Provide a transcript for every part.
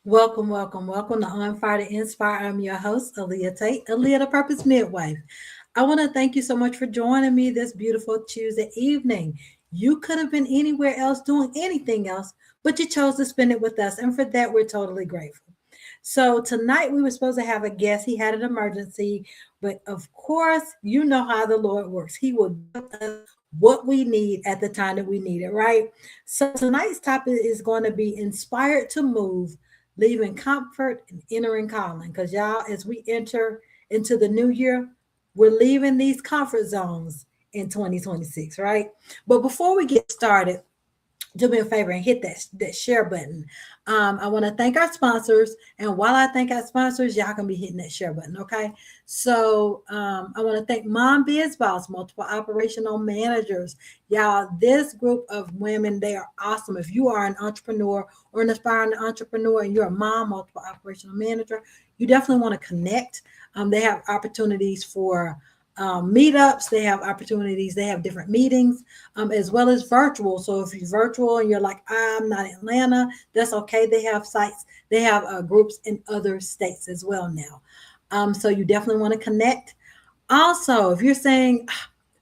Welcome, welcome, welcome to On Fire to Inspire. I'm your host, Aaliyah Tate, Aaliyah the Purpose Midwife. I want to thank you so much for joining me this beautiful Tuesday evening. You could have been anywhere else doing anything else, but you chose to spend it with us. And for that, we're totally grateful. So tonight we were supposed to have a guest. He had an emergency, but of course, you know how the Lord works. He will give us what we need at the time that we need it, right? So tonight's topic is going to be inspired to move, leaving comfort and entering calling. Because y'all, as we enter into the new year, we're leaving these comfort zones in 2026, right? But before we get started, do me a favor and hit that share button. I want to thank our sponsors, and while I thank our sponsors, y'all can be hitting that share button. Okay, so I want to thank Mom Biz Boss, multiple operational managers. Y'all, this group of women, they are awesome. If you are an entrepreneur or an aspiring entrepreneur, and you're a mom, multiple operational manager, you definitely want to connect. They have opportunities for meetups, they have opportunities, they have different meetings, as well as virtual. So if you're virtual and you're like, I'm not in Atlanta, that's okay. They have sites, they have groups in other states as well now. So you definitely want to connect. Also, if you're saying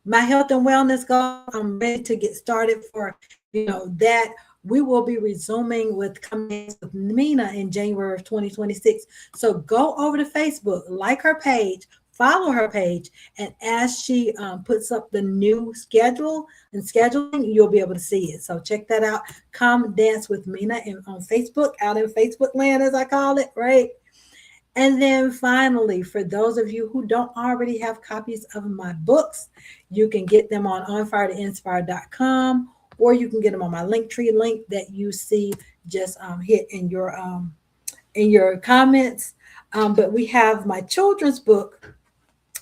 my health and wellness goal, I'm ready to get started for, that we will be resuming with Coming with Mina in January of 2026. So go over to Facebook, like her page, follow her page, and as she puts up the new schedule and scheduling, you'll be able to see it. So check that out. Come dance with Mina on Facebook, out in Facebook land, as I call it, right? And then finally, for those of you who don't already have copies of my books, you can get them on onfiretoinspire.com, or you can get them on my Linktree link that you see just hit in your comments. But we have my children's book,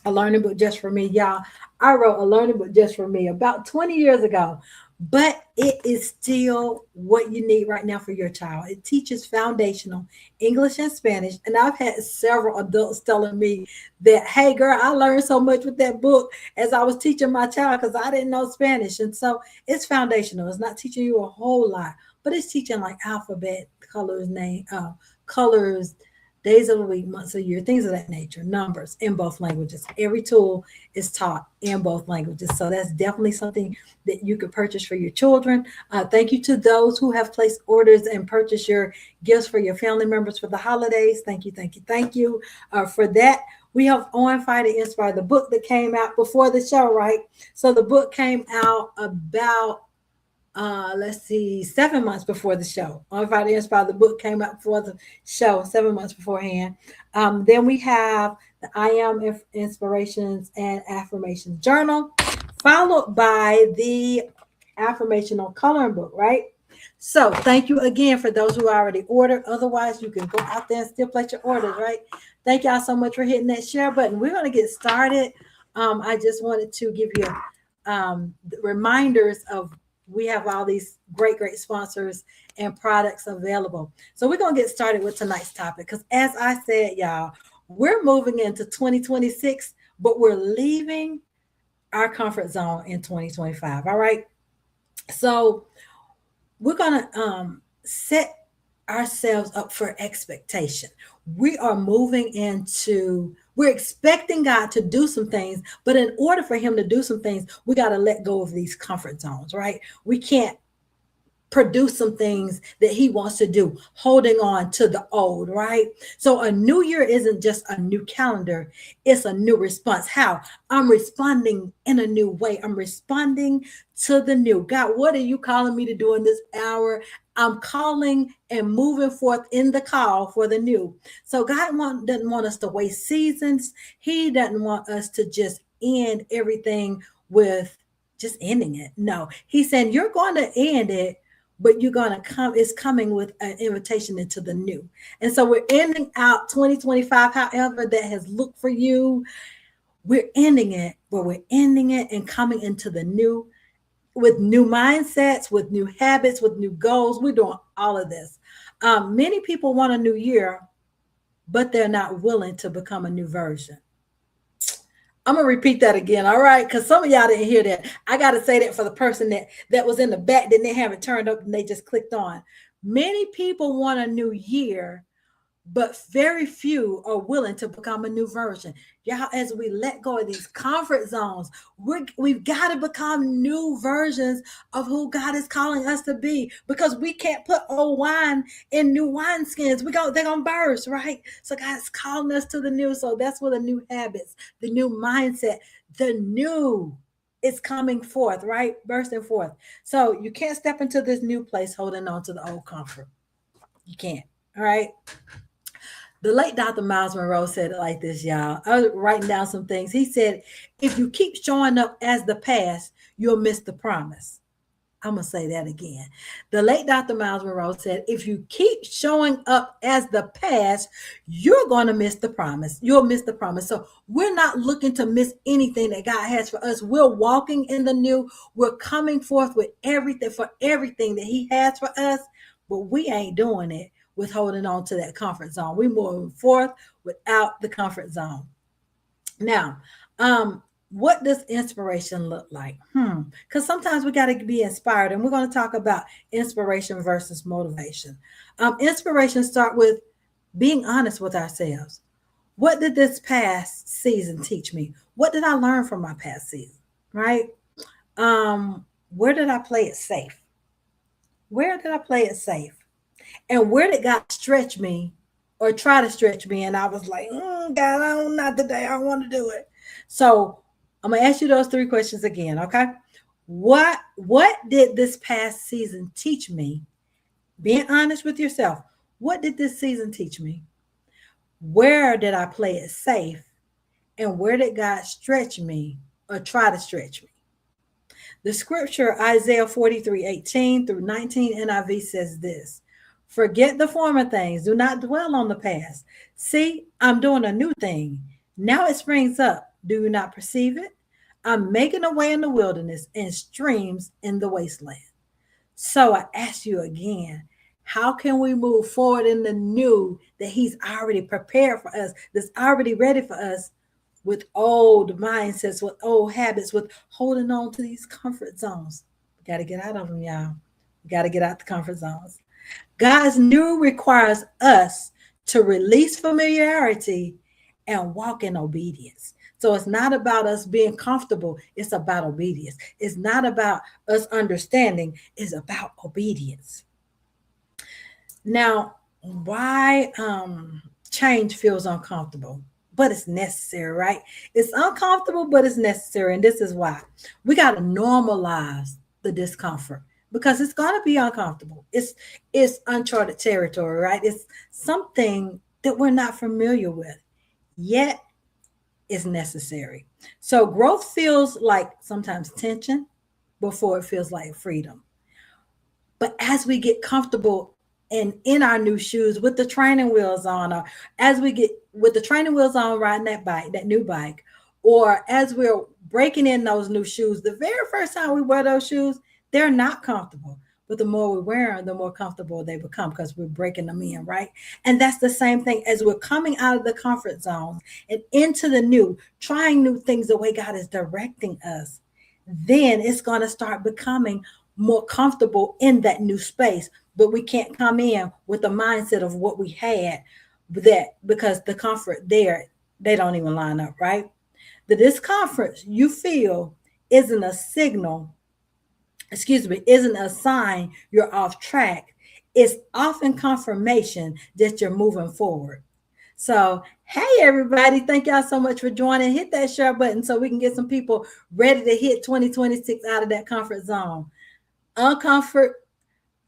a learning book just for me, y'all. I wrote a learning book just for me about 20 years ago, but it is still what you need right now for your child. It teaches foundational English and Spanish, and I've had several adults telling me that, hey girl, I learned so much with that book as I was teaching my child because I didn't know Spanish. And so it's foundational. It's not teaching you a whole lot, but it's teaching like alphabet, colors, days of the week, months of the year, things of that nature, numbers in both languages. Every tool is taught in both languages. So that's definitely something that you could purchase for your children. Thank you to those who have placed orders and purchased your gifts for your family members for the holidays. Thank you, thank you, thank you for that. We have On Fire to Inspire, the book that came out before the show, right? So the book came out about let's see, 7 months before the show. On Fire to Inspire, the book came out before the show, 7 months beforehand. Then we have the I Am Inspirations and Affirmations Journal, followed by the affirmational coloring book, right? So thank you again for those who already ordered. Otherwise, you can go out there and still place your orders, right? Thank y'all so much for hitting that share button. We're going to get started. I just wanted to give you reminders of we have all these great sponsors and products available. So we're going to get started with tonight's topic because as I said, y'all, we're moving into 2026, but we're leaving our comfort zone in 2025. All right. So we're going to set ourselves up for expectation. We are moving into, we're expecting God to do some things, but in order for him to do some things, we got to let go of these comfort zones, right? We can't produce some things that he wants to do, holding on to the old, right? So a new year isn't just a new calendar, it's a new response. How? I'm responding in a new way. I'm responding to the new. God, what are you calling me to do in this hour? I'm calling and moving forth in the call for the new. So God doesn't want us to waste seasons. He doesn't want us to just end everything with just ending it. No, he's saying you're going to end it, but you're going to come, it's coming with an invitation into the new. And so we're ending out 2025, however that has looked for you. We're ending it, but we're ending it and coming into the new with new mindsets, with new habits, with new goals. We're doing all of this. Many people want a new year, but they're not willing to become a new version. I'm gonna repeat that again, all right? Because some of y'all didn't hear that. I gotta say that for the person that was in the back, then they haven't turned up and they just clicked on. Many people want a new year, but very few are willing to become a new version. Y'all, as we let go of these comfort zones, we've got to become new versions of who God is calling us to be, because we can't put old wine in new wineskins. They're gonna burst, right? So God's calling us to the new. So that's where the new habits, the new mindset, the new is coming forth, right? Bursting forth. So you can't step into this new place holding on to the old comfort. You can't. All right. The late Dr. Myles Munroe said it like this, y'all. I was writing down some things. He said, if you keep showing up as the past, you'll miss the promise. I'm going to say that again. The late Dr. Myles Munroe said, if you keep showing up as the past, you're going to miss the promise. You'll miss the promise. So we're not looking to miss anything that God has for us. We're walking in the new. We're coming forth with everything that he has for us, but we ain't doing it with holding on to that comfort zone. We're moving forth without the comfort zone. Now, what does inspiration look like? Because sometimes we got to be inspired, and we're going to talk about inspiration versus motivation. Inspiration start with being honest with ourselves. What did this past season teach me? What did I learn from my past season? Right? Where did I play it safe? Where did I play it safe? And where did God stretch me or try to stretch me? And I was like, God, not today. I don't want to do it. So I'm going to ask you those three questions again. Okay. What did this past season teach me? Being honest with yourself. What did this season teach me? Where did I play it safe? And where did God stretch me or try to stretch me? The scripture, Isaiah 43:18 through 19 NIV says this: forget the former things. Do not dwell on the past. See, I'm doing a new thing. Now it springs up. Do you not perceive it? I'm making a way in the wilderness and streams in the wasteland. So I ask you again, how can we move forward in the new that he's already prepared for us, that's already ready for us, with old mindsets, with old habits, with holding on to these comfort zones? We got to get out of them, y'all. We got to get out the comfort zones. God's new requires us to release familiarity and walk in obedience. So it's not about us being comfortable. It's about obedience. It's not about us understanding. It's about obedience. Now, why change feels uncomfortable, but it's necessary, right? It's uncomfortable, but it's necessary. And this is why. We got to normalize the discomfort, because it's going to be uncomfortable. It's uncharted territory, right? It's something that we're not familiar with, yet is necessary. So growth feels like sometimes tension before it feels like freedom. But as we get comfortable and in our new shoes with the training wheels on, or as we get with the training wheels on riding that bike, that new bike, or as we're breaking in those new shoes, the very first time we wear those shoes, they're not comfortable. But the more we wear them, the more comfortable they become, because we're breaking them in, right? And that's the same thing as we're coming out of the comfort zone and into the new, trying new things the way God is directing us. Then it's going to start becoming more comfortable in that new space. But we can't come in with the mindset of what we had, that because the comfort there, they don't even line up, right? The discomfort you feel isn't a signal, isn't a sign you're off track. It's often confirmation that you're moving forward. So, hey, everybody, thank y'all so much for joining. Hit that share button so we can get some people ready to hit 2026 out of that comfort zone. Uncomfort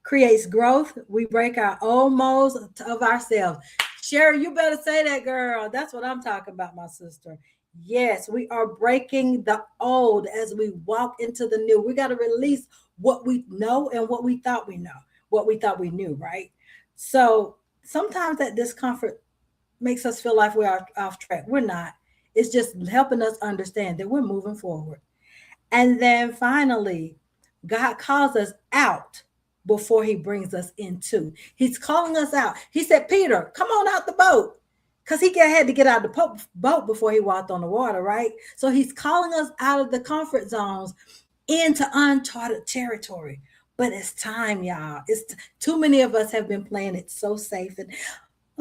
creates growth. We break our old molds of ourselves. Sherry, you better say that, girl. That's what I'm talking about, my sister. Yes, we are breaking the old as we walk into the new. We got to release what we know and what we thought we know, what we thought we knew, right? So sometimes that discomfort makes us feel like we're off track. We're not. It's just helping us understand that we're moving forward. And then finally, God calls us out before he brings us into. He's calling us out. He said, Peter, come on out the boat. Because he had to get out of the boat before he walked on the water, right? So he's calling us out of the comfort zones into uncharted territory. But it's time, y'all. It's too many of us have been playing it so safe. And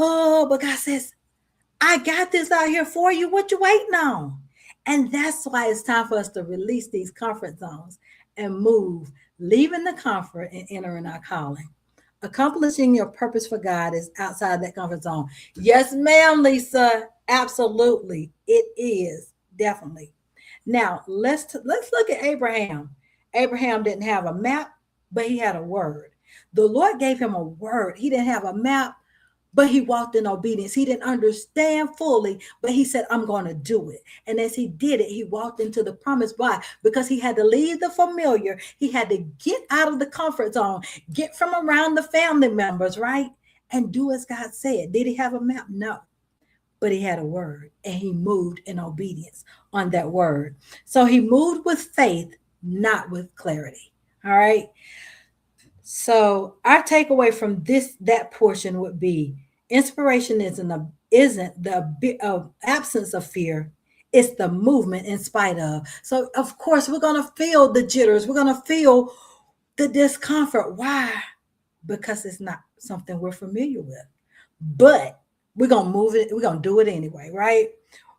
Oh, but God says, I got this out here for you. What you waiting on? And that's why it's time for us to release these comfort zones and move, leaving the comfort and entering our calling. Accomplishing your purpose for God is outside that comfort zone. Yes, ma'am, Lisa. Absolutely. It is. Definitely. Now, let's look at Abraham. Abraham didn't have a map, but he had a word. The Lord gave him a word. He didn't have a map, but he walked in obedience. He didn't understand fully, but he said, I'm going to do it. And as he did it, he walked into the promise. Why? Because he had to leave the familiar. He had to get out of the comfort zone, get from around the family members, right? And do as God said. Did he have a map? No, but he had a word and he moved in obedience on that word. So he moved with faith, not with clarity. All right. So our takeaway from that portion would be inspiration isn't the absence of fear. It's the movement in spite of. So of course we're gonna feel the jitters. We're gonna feel the discomfort. Why? Because it's not something we're familiar with. But we're gonna move it. We're gonna do it anyway, right?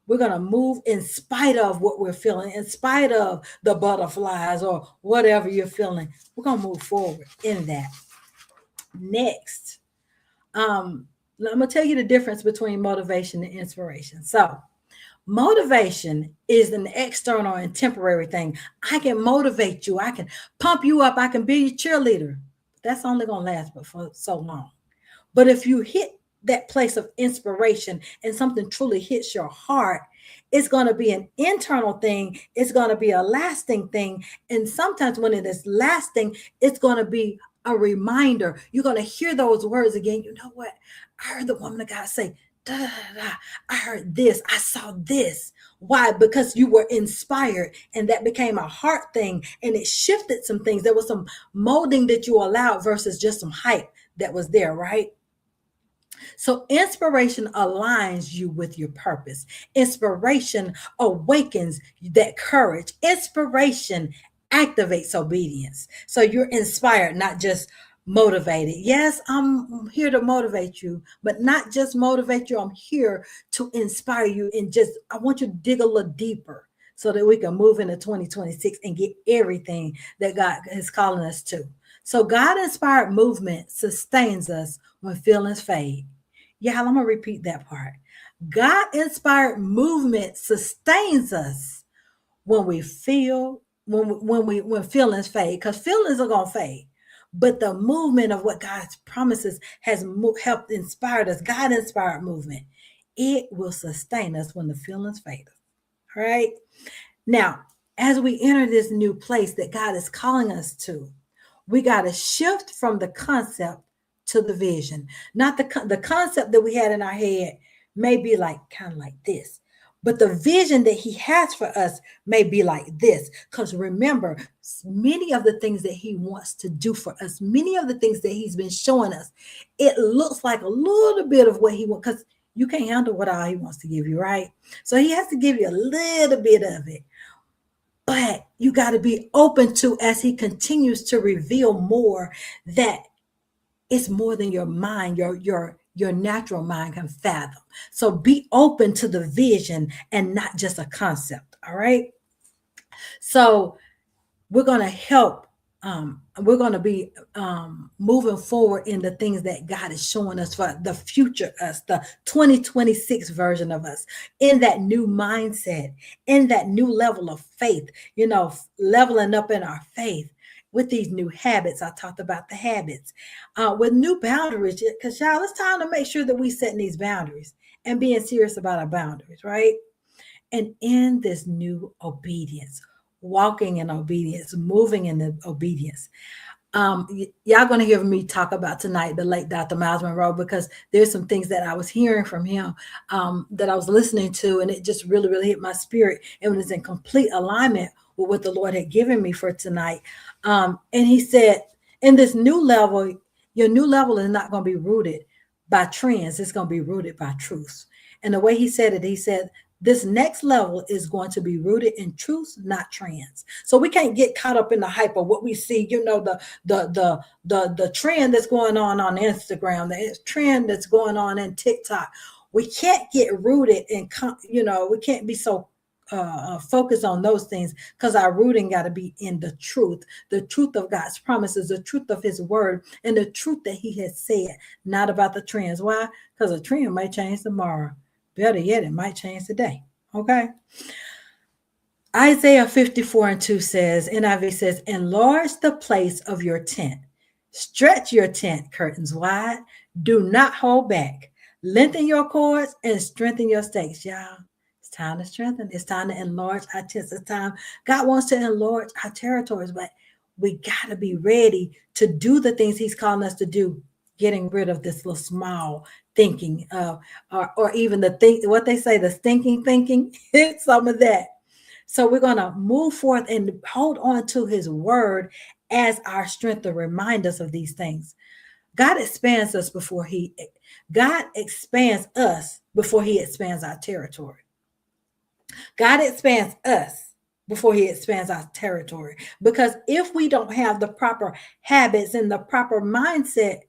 We're going to move in spite of what we're feeling, in spite of the butterflies or whatever you're feeling. We're going to move forward in that. Next, I'm going to tell you the difference between motivation and inspiration. So, motivation is an external and temporary thing. I can motivate you, I can pump you up, I can be your cheerleader. That's only going to last but for so long. But if you hit that place of inspiration and something truly hits your heart, it's going to be an internal thing. It's going to be a lasting thing. And sometimes when it is lasting, it's going to be a reminder. You're going to hear those words again. You know what? I heard the woman of God say, da, da, da, da. I heard this. I saw this. Why? Because you were inspired and that became a heart thing and it shifted some things. There was some molding that you allowed versus just some hype that was there, right? So inspiration aligns you with your purpose. Inspiration awakens that courage. Inspiration activates obedience. So you're inspired, not just motivated. Yes, I'm here to motivate you, but not just motivate you. I'm here to inspire you and just, I want you to dig a little deeper so that we can move into 2026 and get everything that God is calling us to. So God inspired movement sustains us when feelings fade. Yeah, I'm gonna repeat that part. God inspired movement sustains us when we feel when feelings fade, because feelings are gonna fade. But the movement of what God's promises has helped inspired us. God inspired movement. It will sustain us when the feelings fade. All right. Now, as we enter this new place that God is calling us to, we got to shift from the concept to the vision. Not the concept that we had in our head may be like kind of like this, but the vision that he has for us may be like this. Because remember, many of the things that he wants to do for us, many of the things that he's been showing us, it looks like a little bit of what he wants, because you can't handle what all he wants to give you, right? So he has to give you a little bit of it. But you got to be open to, as he continues to reveal more, that it's more than your mind, your natural mind can fathom. So be open to the vision and not just a concept. All right. So we're going to help. We're going to be moving forward in the things that God is showing us for the future us, the 2026 version of us, in that new mindset, in that new level of faith, leveling up in our faith with these new habits. I talked about the habits, with new boundaries, because y'all, it's time to make sure that we setting these boundaries and being serious about our boundaries, right? And in this new obedience, walking in obedience, moving in the obedience. Y'all going to hear me talk about tonight the late Dr. Myles Munroe, because there's some things that I was hearing from him, that I was listening to, and it just really, really hit my spirit. It was in complete alignment with what the Lord had given me for tonight. And he said, in this new level, your new level is not going to be rooted by trends. It's going to be rooted by truth. And the way he said it, he said, This next level is going to be rooted in truth, not trends. So we can't get caught up in the hype of what we see. The trend that's going on Instagram, the trend that's going on in TikTok. We can't get rooted in, we can't be so focus on those things, because our rooting got to be in the truth of God's promises, the truth of his word, and the truth that he has said, not about the trends. Why? Because a trend might change tomorrow. Better yet, it might change today. Okay. Isaiah 54:2 says, NIV says, enlarge the place of your tent. Stretch your tent curtains wide. Do not hold back. Lengthen your cords and strengthen your stakes, y'all. It's time to strengthen. It's time to enlarge our tents. It's time. God wants to enlarge our territories, but we got to be ready to do the things he's calling us to do, getting rid of this little small thinking, or even what they say, the stinking thinking. It's some of that. So we're going to move forth and hold on to his word as our strength to remind us of these things. God expands us before he expands our territory. God expands us before he expands our territory. Because if we don't have the proper habits and the proper mindset,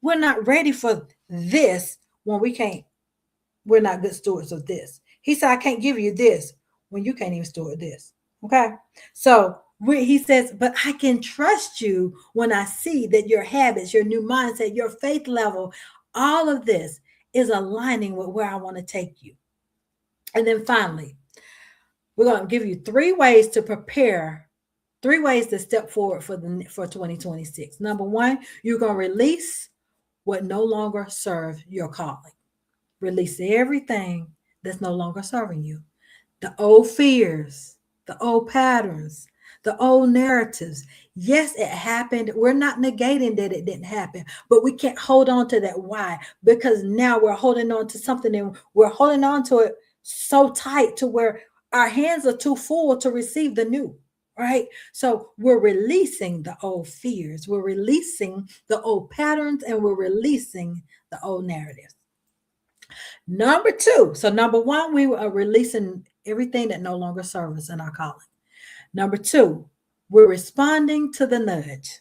we're not ready for this when we're not good stewards of this. He said, I can't give you this when you can't even steward this. Okay. So he says, but I can trust you when I see that your habits, your new mindset, your faith level, all of this is aligning with where I want to take you. And then finally, we're going to give you 3 ways to prepare, 3 ways to step forward for 2026. Number 1, you're going to release what no longer serves your calling. Release everything that's no longer serving you. The old fears, the old patterns, the old narratives. Yes, it happened. We're not negating that it didn't happen, but we can't hold on to that. Why? Because now we're holding on to something, and we're holding on to it so tight to where our hands are too full to receive the new. Right? So we're releasing the old fears, we're releasing the old patterns, and we're releasing the old narratives. Number 2. So number 1, we are releasing everything that no longer serves us in our calling. Number 2, we're responding to the nudge.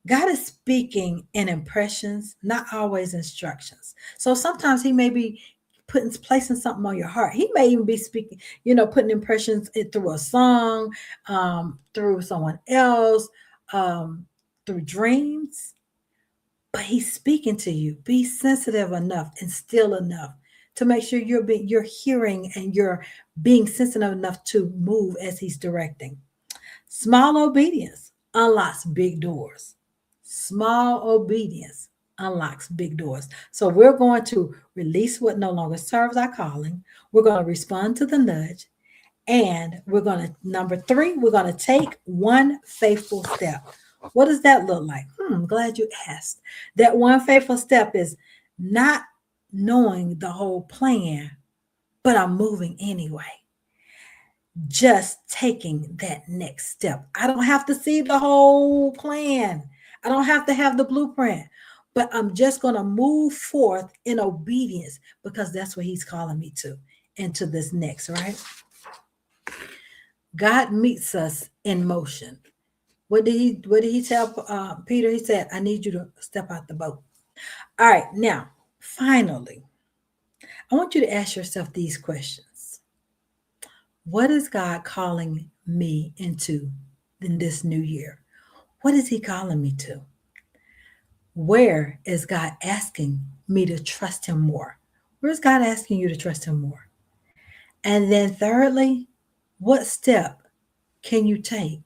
God is speaking in impressions, not always instructions. So sometimes he may be placing something on your heart. He may even be speaking, putting impressions through a song, through someone else, through dreams. But he's speaking to you. Be sensitive enough and still enough to make sure you're hearing and you're being sensitive enough to move as he's directing. Small obedience unlocks big doors. Small obedience unlocks big doors. So we're going to release what no longer serves our calling. We're going to respond to the nudge. And we're going to, number 3, we're going to take one faithful step. What does that look like? I'm glad you asked. That one faithful step is not knowing the whole plan, but I'm moving anyway. Just taking that next step. I don't have to see the whole plan. I don't have to have the blueprint, but I'm just going to move forth in obedience because that's what he's calling me to, into this next, right? God meets us in motion. What did he tell Peter? He said, I need you to step out the boat. All right. Now, finally, I want you to ask yourself these questions. What is God calling me into in this new year? What is he calling me to? Where is God asking me to trust him more? Where is God asking you to trust him more? And then thirdly, what step can you take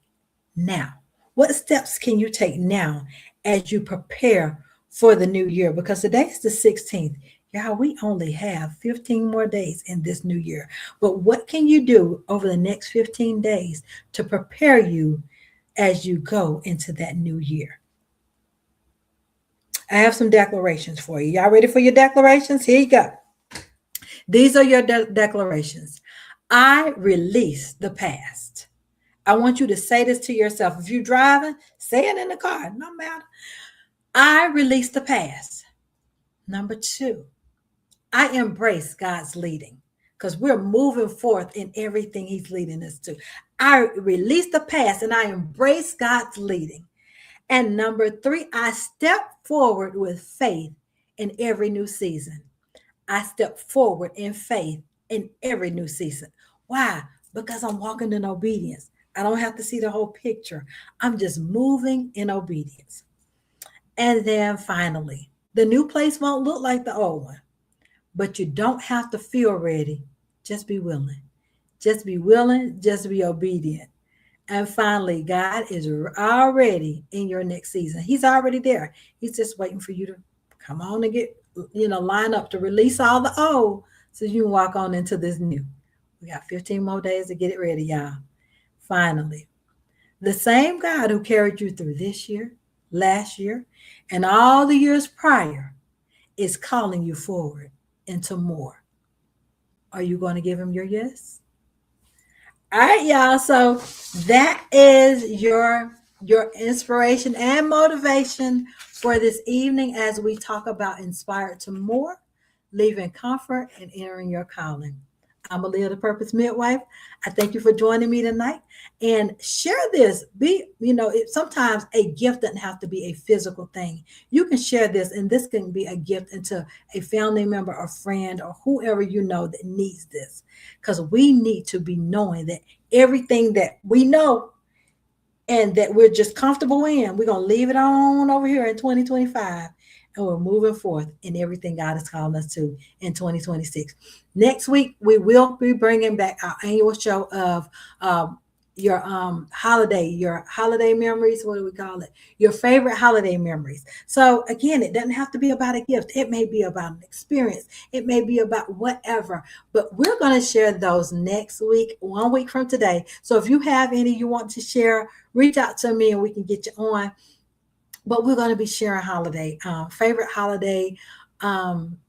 now? What steps can you take now as you prepare for the new year? Because today is the 16th. Y'all, we only have 15 more days in this new year. But what can you do over the next 15 days to prepare you as you go into that new year? I have some declarations for you. Y'all ready for your declarations? Here you go. These are your declarations. I release the past. I want you to say this to yourself. If you're driving, say it in the car. No matter. I release the past. Number 2, I embrace God's leading. because we're moving forth in everything He's leading us to. I release the past and I embrace God's leading. And number three, I step forward with faith in every new season. I step forward in faith in every new season. Why? Because I'm walking in obedience. I don't have to see the whole picture. I'm just moving in obedience. And then finally, the new place won't look like the old one, but you don't have to feel ready. Just be willing. Just be willing. Just be obedient. And finally, God is already in your next season. He's already there. He's just waiting for you to come on and get, line up to release all the old so you can walk on into this new. We got 15 more days to get it ready, y'all. Finally, the same God who carried you through this year, last year, and all the years prior is calling you forward into more. Are you going to give him your yes? All right, y'all. So that is your inspiration and motivation for this evening as we talk about inspired to more, leaving comfort and entering your calling. I'm Aaliyah, the Purpose Midwife. I thank you for joining me tonight and share this. Sometimes a gift doesn't have to be a physical thing. You can share this, and this can be a gift into a family member, or friend, or whoever you know that needs this. Because we need to be knowing that everything that we know and that we're just comfortable in, we're going to leave it on over here in 2025, and we're moving forth in everything God is calling us to in 2026. Next week, we will be bringing back our annual show of your holiday memories. What do we call it? Your favorite holiday memories. So again, it doesn't have to be about a gift. It may be about an experience. It may be about whatever, but we're going to share those next week, 1 week from today. So if you have any you want to share, reach out to me and we can get you on. But we're going to be sharing favorite holiday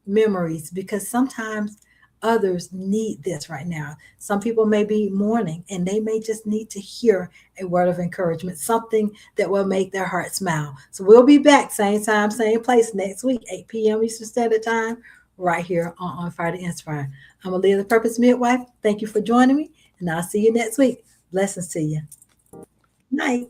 memories, because sometimes others need this right now. Some people may be mourning and they may just need to hear a word of encouragement, something that will make their heart smile. So we'll be back same time, same place next week, 8 p.m. Eastern Standard Time, right here on Fire to Inspire. I'm Aaliyah, the Purpose Midwife. Thank you for joining me, and I'll see you next week. Blessings to you. Night.